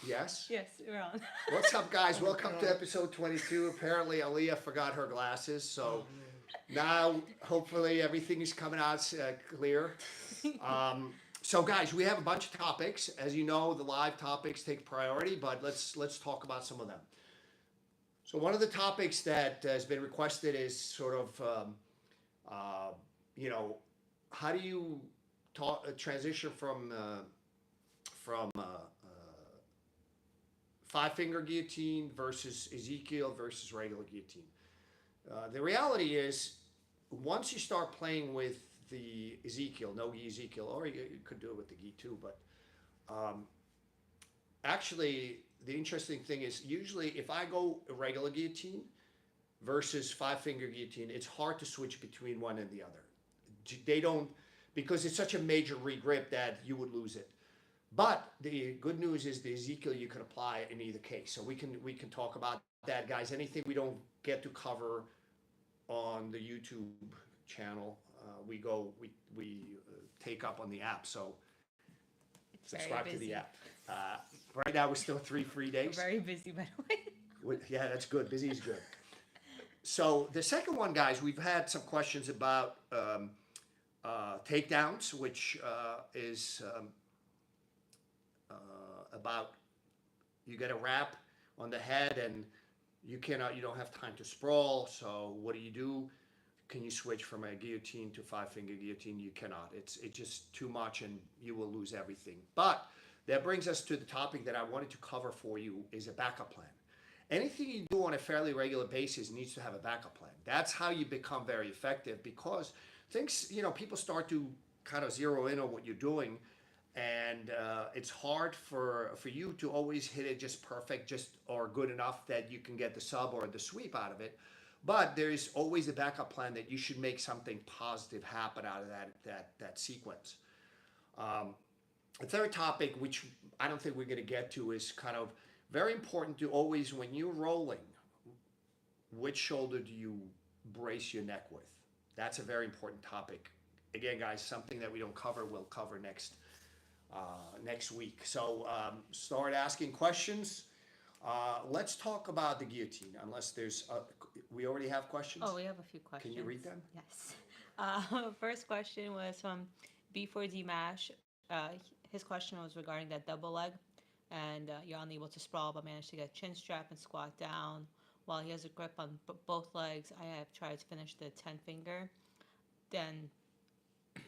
Yes? Yes, we're on. What's up, guys? Welcome to episode 22. Apparently, Aaliyah forgot her glasses, so now hopefully everything is coming out clear. So, guys, we have a bunch of topics. As you know, the live topics take priority, but let's talk about some of them. So, one of the topics that has been requested is sort of, uh, you know, how do you transition from five finger guillotine versus Ezekiel versus regular guillotine. The reality is, once you start playing with the Ezekiel, NoGi Ezekiel, or you could do it with the gi too, but um, actually, the interesting thing is usually if I go a regular guillotine versus five finger guillotine, it's hard to switch between one and the other. They don't, because it's such a major regrip that you would lose it. But the good news is the Ezekiel you can apply in either case. So we can talk about that, guys. Anything we don't get to cover on the YouTube channel, we take up on the app. So It's subscribe very to the busy. app. Right now we're still 3 free We're days. very busy, by the way. Yeah, that's good. Busy is good. So the second one, guys, we've had some questions about takedowns, which is about you get a wrap on the head and you don't have time to sprawl. So what do? Can you switch from a guillotine to five finger guillotine? You cannot. It's just too much and you will lose everything. But that brings us to the topic that I wanted to cover for you is a backup plan. Anything you do on a fairly regular basis needs to have a backup plan. That's how you become very effective, because things, people start to kind of zero in on what you're doing, and it's hard for you to always hit it just perfect, or good enough that you can get the sub or the sweep out of it. But there is always a backup plan that you should make something positive happen out of that sequence. The third topic, which I don't think we're going to get to, is kind of very important to always, when you're rolling, which shoulder do you brace your neck with? That's a very important topic. Again, guys, something that we don't cover, we'll cover next week. So start asking questions. Let's talk about the guillotine, unless we already have questions? Oh, we have a few questions. Can you read them? Yes. First question was from B4D Mash. His question was regarding that double leg, and you're unable to sprawl but manage to get chin strap and squat down while he has a grip on both legs. I have tried to finish the 10 finger. Then, do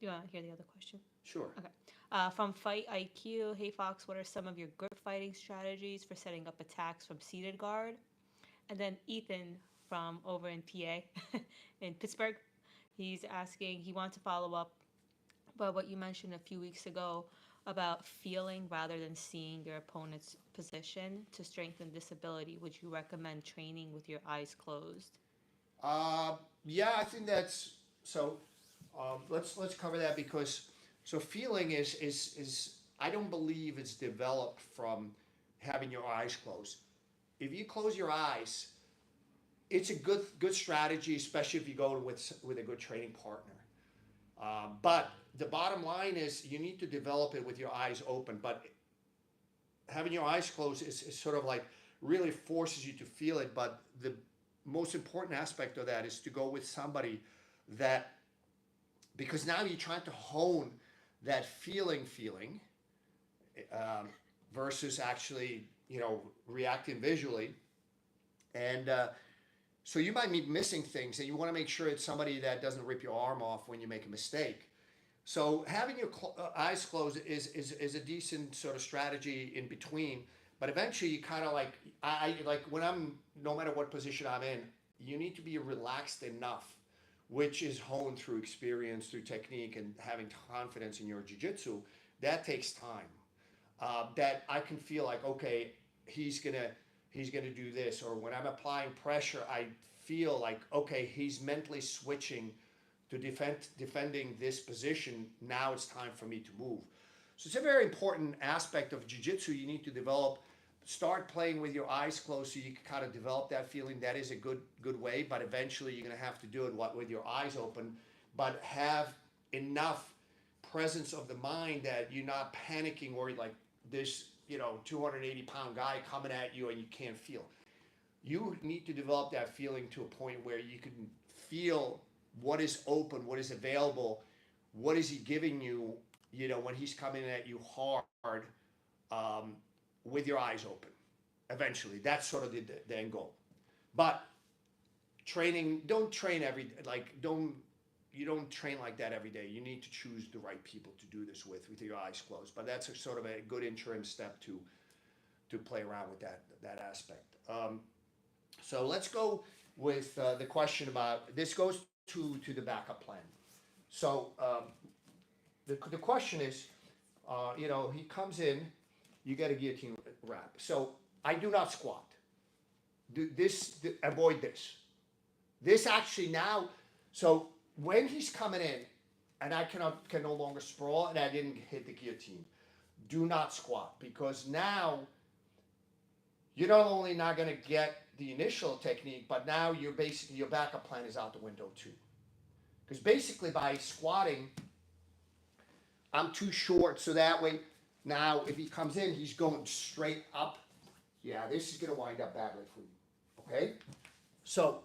you want to hear the other question? Sure. Okay. From Fight IQ, hey Fox, what are some of your grip fighting strategies for setting up attacks from seated guard? And then Ethan from over in PA, in Pittsburgh, he's asking, he wants to follow up about what you mentioned a few weeks ago about feeling rather than seeing your opponent's position to strengthen this ability. Would you recommend training with your eyes closed? Yeah, I think that's so. Let's cover that, because feeling is I don't believe it's developed from having your eyes closed. If you close your eyes, it's a good strategy, especially if you go with a good training partner. But the bottom line is you need to develop it with your eyes open. But having your eyes closed is sort of like really forces you to feel it. But the most important aspect of that is to go with somebody that, because now you're trying to hone that feeling versus actually reacting visually. And so you might be missing things, and you want to make sure it's somebody that doesn't rip your arm off when you make a mistake. So having your eyes closed is a decent sort of strategy in between. But eventually you kind of I when I'm, no matter what position I'm in, you need to be relaxed enough, which is honed through experience, through technique, and having confidence in your jiu-jitsu. That takes time. That I can feel like, okay, he's gonna do this, or when I'm applying pressure, I feel like, okay, he's mentally switching to defending this position. Now it's time for me to move. So it's a very important aspect of jiu-jitsu. You need to develop, start playing with your eyes closed so you can kind of develop that feeling. That is a good way, but eventually you're going to have to do it with your eyes open, but have enough presence of the mind that you're not panicking or like this, 280-pound guy coming at you and you can't feel. You need to develop that feeling to a point where you can feel what is open, what is available, what is he giving you, when he's coming at you hard, with your eyes open. Eventually, that's sort of the end goal. But training, don't train you don't train like that every day. You need to choose the right people to do this with your eyes closed. But that's a sort of a good interim step to play around with that aspect. So let's go with the question about, this goes to the backup plan. So the question is, he comes in, you get a guillotine wrap. So I do not squat. Avoid this. This actually now, so when he's coming in and I can no longer sprawl and I didn't hit the guillotine, do not squat, because now you're not only not going to get the initial technique, but now your backup plan is out the window too. Because basically by squatting, I'm too short, so that way now if he comes in, he's going straight up. Yeah, this is going to wind up badly for you. Okay? So,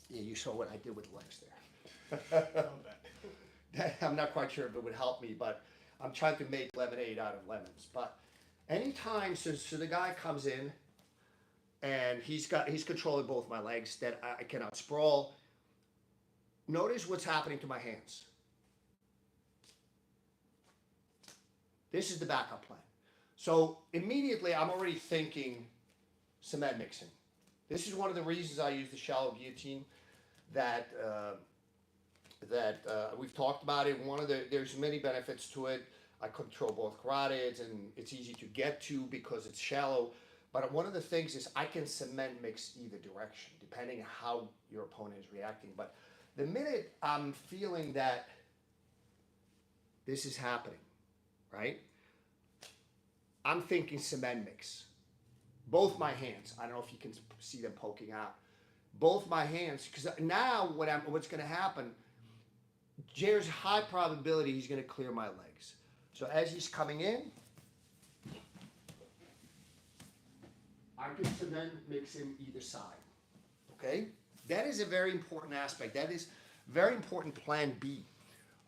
yeah, you saw what I did with the legs there. I'm not quite sure if it would help me, but I'm trying to make lemonade out of lemons. But anytime, so the guy comes in and he's controlling both my legs, that I cannot sprawl. Notice what's happening to my hands. This is the backup plan. So immediately I'm already thinking cement mixing. This is one of the reasons I use the shallow guillotine that we've talked about it. There's many benefits to it. I control both carotids and it's easy to get to because it's shallow. But one of the things is I can cement mix either direction depending on how your opponent is reacting. But the minute I'm feeling that this is happening, right? I'm thinking cement mix. Both my hands. I don't know if you can see them poking out. Both my hands, because now what's going to happen, there's high probability he's going to clear my legs. So as he's coming in, I can cement mix him either side. Okay? That is a very important aspect. That is very important plan B.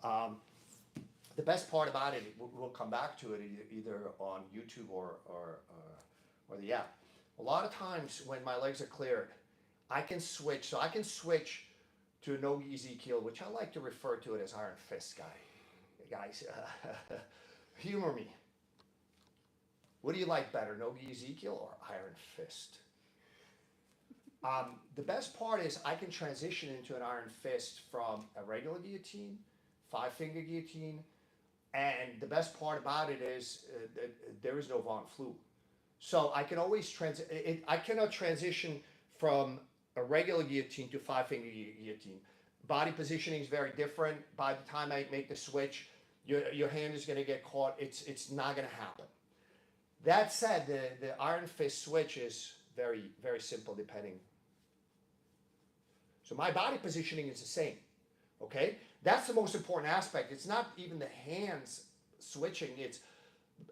The best part about it, we'll come back to it either on YouTube or the app. A lot of times when my legs are cleared, I can switch. So I can switch to a NoGi Ezekiel, which I like to refer to it as Iron Fist guys, humor me. What do you like better, NoGi Ezekiel or Iron Fist? The best part is I can transition into an Iron Fist from a regular guillotine, 5-finger guillotine, and the best part about it is there is no Von Flu. So I can always I cannot transition from a regular guillotine to 5-finger guillotine. Body positioning is very different. By the time I make the switch, your hand is going to get caught. It's not going to happen. That said, the Iron Fist switch is very, very simple depending. So my body positioning is the same. Okay? That's the most important aspect. It's not even the hands switching.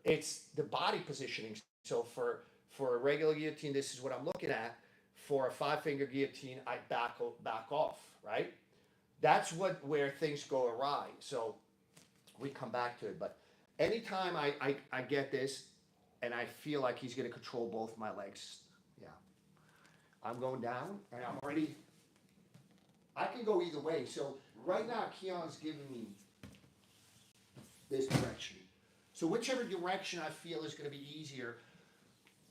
It's the body positioning. So for a regular guillotine, this is what I'm looking at. For a 5-finger guillotine, I back off, right? That's where things go awry. So we come back to it. But anytime I get this and I feel like he's going to control both my legs, yeah, I'm going down and I'm already, I can go either way. So right now, Keon's giving me this direction. So whichever direction I feel is going to be easier,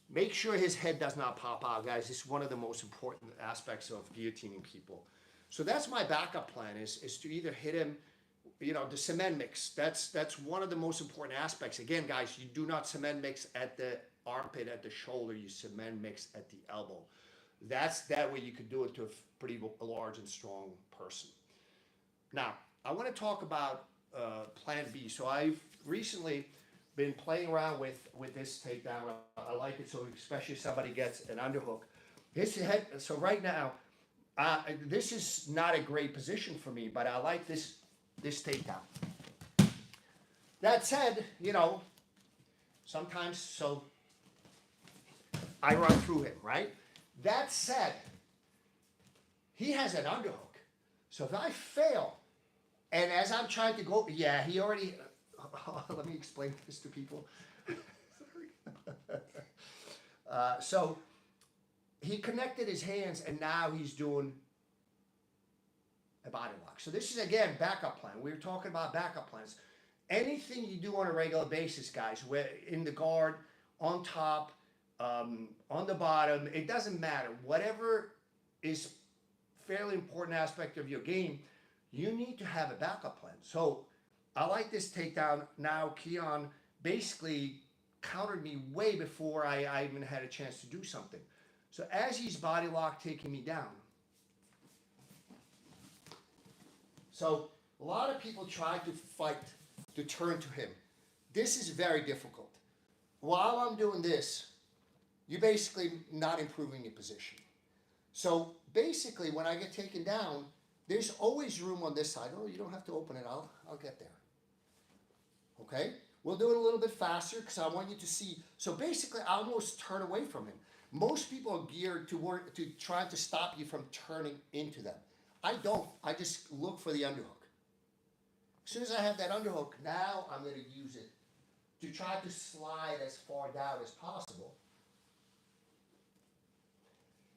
make sure his head does not pop out, guys. This is one of the most important aspects of guillotining people. So that's my backup plan is to either hit him, the cement mix. That's one of the most important aspects. Again, guys, you do not cement mix at the armpit, at the shoulder. You cement mix at the elbow. That way you could do it to a pretty large and strong person. Now, I want to talk about plan B. So I've recently been playing around with this takedown. I like it, so especially if somebody gets an underhook. His head, so right now, this is not a great position for me, but I like this takedown. that said, you know, sometimes, so I run through him, right? That said, he has an underhook. So if I fail, and as I'm trying to go, yeah, he already, let me explain this to people. So he connected his hands, and now he's doing a body lock. So this is, again, backup plan. We were talking about backup plans. Anything you do on a regular basis, guys, where in the guard, on top, on the bottom, it doesn't matter. Whatever is fairly important aspect of your game, you need to have a backup plan. So I like this takedown. Now Keon basically countered me way before I even had a chance to do something. So as he's body locked, taking me down. So a lot of people try to fight to turn to him. This is very difficult. While I'm doing this, you're basically not improving your position. So basically, when I get taken down, there's always room on this side. Oh, you don't have to open it. I'll get there. Okay? We'll do it a little bit faster because I want you to see. So basically, I almost turn away from him. Most people are geared to try to stop you from turning into them. I don't. I just look for the underhook. As soon as I have that underhook, now I'm going to use it to try to slide as far down as possible.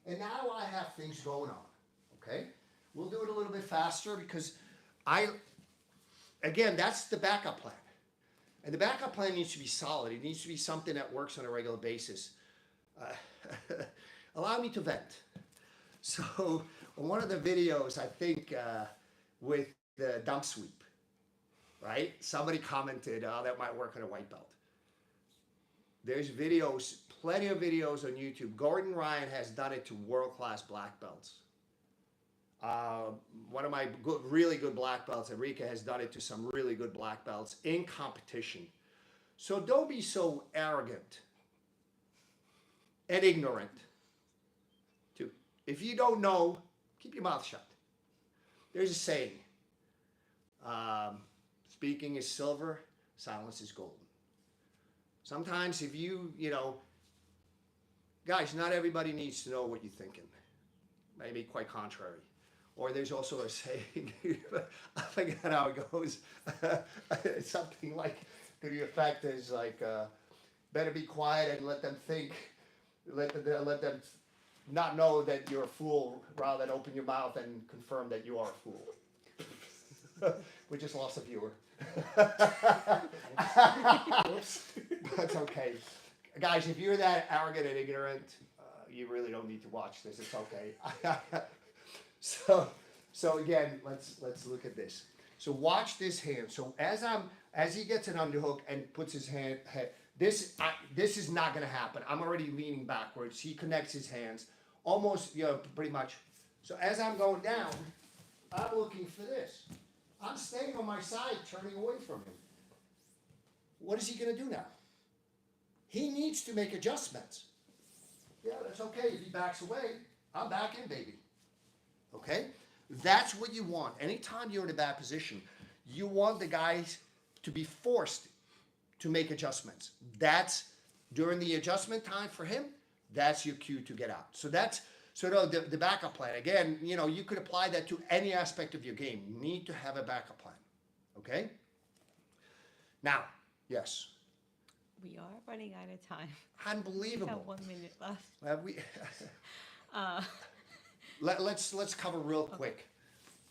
And now I have things going on, okay? We'll do it a little bit faster because again, that's the backup plan. And the backup plan needs to be solid. It needs to be something that works on a regular basis. Allow me to vent. So on one of the videos, I think with the dump sweep, right? Somebody commented, oh, that might work on a white belt. There's videos, plenty of videos on YouTube. Gordon Ryan has done it to world-class black belts. One of my really good black belts, Enrique, has done it to some really good black belts in competition. So don't be so arrogant and ignorant. If you don't know, keep your mouth shut. There's a saying, speaking is silver, silence is golden. Sometimes if you know, guys, not everybody needs to know what you're thinking. Maybe quite contrary. Or there's also a saying, I forget how it goes. It's something like, to the effect is like, better be quiet and let them think, let them not know that you're a fool rather than open your mouth and confirm that you are a fool. We just lost a viewer. That's okay. Guys, if you're that arrogant and ignorant, you really don't need to watch this. It's okay. So again, let's look at this. So watch this hand. So as he gets an underhook and puts his head, this is not going to happen. I'm already leaning backwards. He connects his hands almost, pretty much. So as I'm going down, I'm looking for this. I'm staying on my side, turning away from him. What is he going to do now? He needs to make adjustments. Yeah, that's okay. If he backs away, I'm back in, baby. Okay? That's what you want. Anytime you're in a bad position, you want the guys to be forced to make adjustments. That's during the adjustment time for him, that's your cue to get out. So that's the backup plan. Again, you could apply that to any aspect of your game. You need to have a backup plan. Okay? Now, yes. We are running out of time. Unbelievable. We have 1 minute left. Let's cover real quick.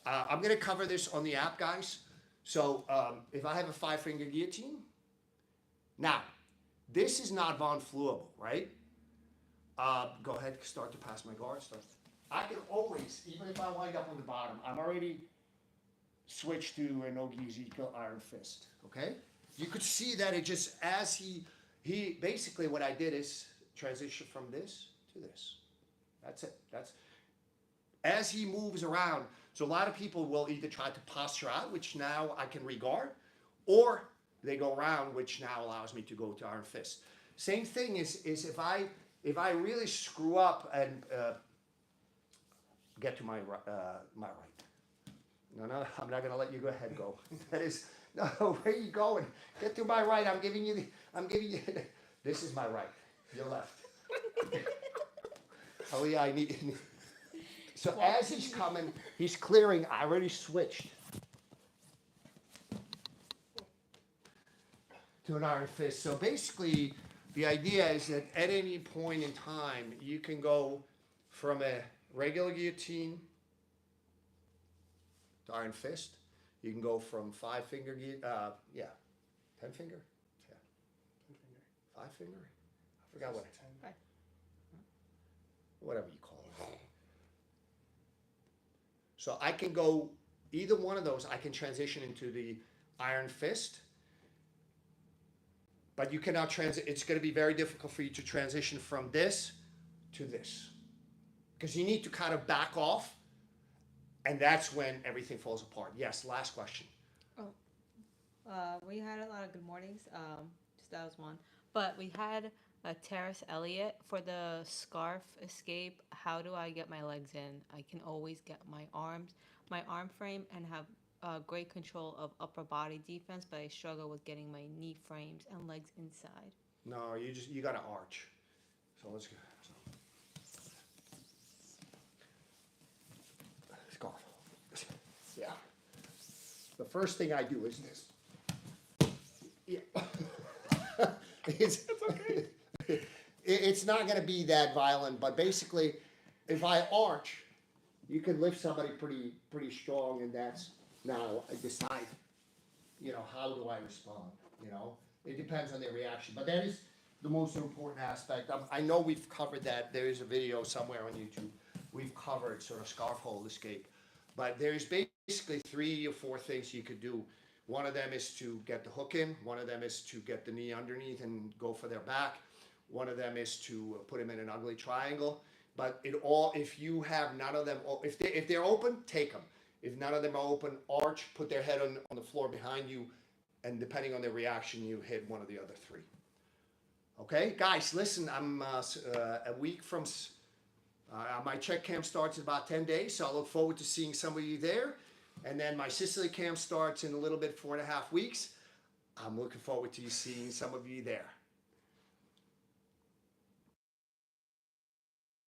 I'm going to cover this on the app, guys. So if I have a 5-finger guillotine, now, this is not von Fluable, right? Go ahead, start to pass my guard. I can always, even if I wind up on the bottom, I'm already switched to a NoGi Ezekiel Iron Fist, okay? You could see that it just, as he basically what I did is transition from this to this. That's it. As he moves around, so a lot of people will either try to posture out, which now I can regard, or they go around, which now allows me to go to Iron Fist. Same thing is if I really screw up and get to my right. No, I'm not going to let you go ahead. Go. No, where are you going? Get to my right. I'm giving you, this is my right. Your left. Oh yeah, I need, so as he's coming, he's clearing, I already switched to an iron fist. So basically, the idea is that at any point in time, you can go from a regular guillotine to iron fist. You can go from 5-finger, 10 finger? Yeah. 5 finger? I forgot what. Whatever you call it. So I can go, either one of those, I can transition into the iron fist. But you cannot it's going to be very difficult for you to transition from this to this. Because you need to kind of back off, and that's when everything falls apart. Yes, last question. We had a lot of good mornings. Just that was one. But we had Terrace Elliott for the scarf escape. How do I get my legs in? I can always get my arm frame, and have great control of upper body defense, but I struggle with getting my knee frames and legs inside. No, you got to arch. So let's go. Scarf. Yeah. The first thing I do is this. Yeah. It's okay. It's not going to be that violent, but basically, if I arch, you can lift somebody pretty strong, and that's now I decide, how do I respond? It depends on their reaction, but that is the most important aspect. I know we've covered that. There is a video somewhere on YouTube. We've covered sort of scarf hold escape, but there's basically 3 or 4 things you could do. One of them is to get the hook in. One of them is to get the knee underneath and go for their back. One of them is to put them in an ugly triangle. But if you have none of them, if they're open, take them. If none of them are open, arch, put their head on the floor behind you, and depending on their reaction, you hit one of the other 3. Okay, guys, listen, I'm a week from, my check camp starts in about 10 days, so I look forward to seeing some of you there. And then my Sicily camp starts in a little bit, 4.5 weeks. I'm looking forward to seeing some of you there.